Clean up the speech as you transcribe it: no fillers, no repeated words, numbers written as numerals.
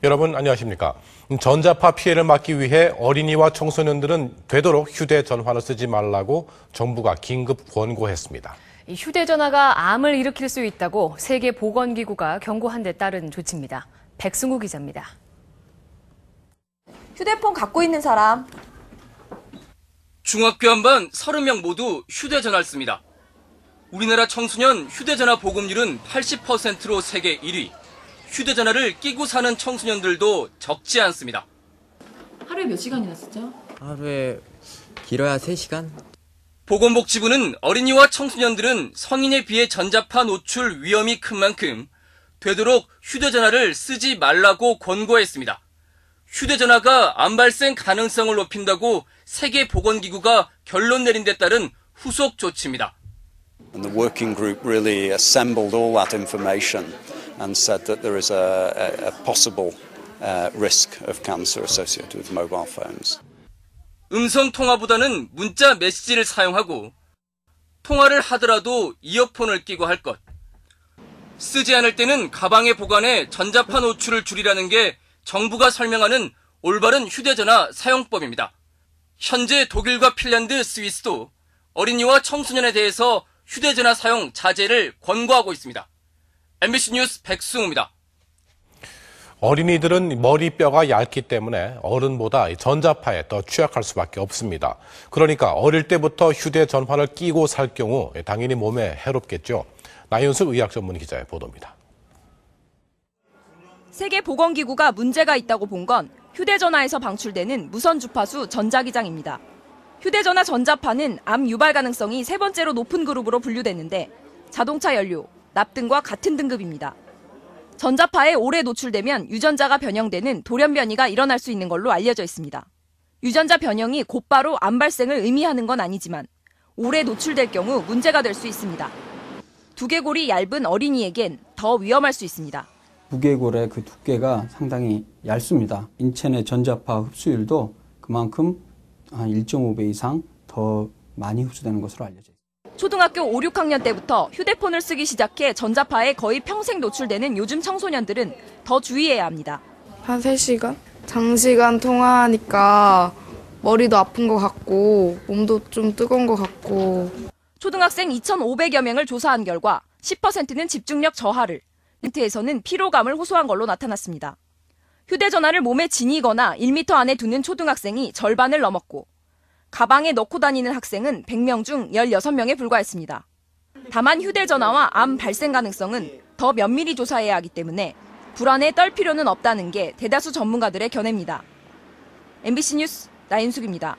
여러분 안녕하십니까? 전자파 피해를 막기 위해 어린이와 청소년들은 되도록 휴대전화를 쓰지 말라고 정부가 긴급 권고했습니다. 휴대전화가 암을 일으킬 수 있다고 세계보건기구가 경고한 데 따른 조치입니다. 백승우 기자입니다. 휴대폰 갖고 있는 사람. 중학교 한반 30명 모두 휴대전화를 씁니다. 우리나라 청소년 휴대전화 보급률은 80%로 세계 1위. 휴대전화를 끼고 사는 청소년들도 적지 않습니다. 하루에 몇 시간이나 쓰죠? 하루에 길어야 3시간? 보건복지부는 어린이와 청소년들은 성인에 비해 전자파 노출 위험이 큰 만큼 되도록 휴대전화를 쓰지 말라고 권고했습니다. 휴대전화가 암 발생 가능성을 높인다고 세계보건기구가 결론 내린 데 따른 후속 조치입니다. And the working group really assembled all that information and said that there is a possible risk of cancer associated with mobile phones. 음성 통화보다는 문자 메시지를 사용하고 통화를 하더라도 이어폰을 끼고 할 것. 쓰지 않을 때는 가방에 보관해 전자파 노출을 줄이라는 게 정부가 설명하는 올바른 휴대전화 사용법입니다. 현재 독일과 핀란드, 스위스도 어린이와 청소년에 대해서 휴대전화 사용 자제를 권고하고 있습니다. MBC 뉴스 백승우입니다. 어린이들은 머리뼈가 얇기 때문에 어른보다 전자파에 더 취약할 수밖에 없습니다. 그러니까 어릴 때부터 휴대전화를 끼고 살 경우 당연히 몸에 해롭겠죠. 나윤숙 의학 전문 기자의 보도입니다. 세계보건기구가 문제가 있다고 본 건 휴대전화에서 방출되는 무선 주파수 전자기장입니다. 휴대전화 전자파는 암 유발 가능성이 3번째로 높은 그룹으로 분류됐는데 자동차 연료, 납 등과 같은 등급입니다. 전자파에 오래 노출되면 유전자가 변형되는 돌연변이가 일어날 수 있는 걸로 알려져 있습니다. 유전자 변형이 곧바로 암 발생을 의미하는 건 아니지만 오래 노출될 경우 문제가 될 수 있습니다. 두개골이 얇은 어린이에겐 더 위험할 수 있습니다. 두개골의 그 두께가 상당히 얇습니다. 인체 내 전자파 흡수율도 그만큼 한 1.5배 이상 더 많이 흡수되는 것으로 알려져 있습니다. 초등학교 5, 6학년 때부터 휴대폰을 쓰기 시작해 전자파에 거의 평생 노출되는 요즘 청소년들은 더 주의해야 합니다. 한 3시간? 장시간 통화하니까 머리도 아픈 것 같고 몸도 좀 뜨거운 것 같고. 초등학생 2,500여 명을 조사한 결과 10%는 집중력 저하를, 1%에서는 피로감을 호소한 걸로 나타났습니다. 휴대전화를 몸에 지니거나 1m 안에 두는 초등학생이 절반을 넘었고 가방에 넣고 다니는 학생은 100명 중 16명에 불과했습니다. 다만 휴대전화와 암 발생 가능성은 더 면밀히 조사해야 하기 때문에 불안에 떨 필요는 없다는 게 대다수 전문가들의 견해입니다. MBC 뉴스 나윤숙입니다.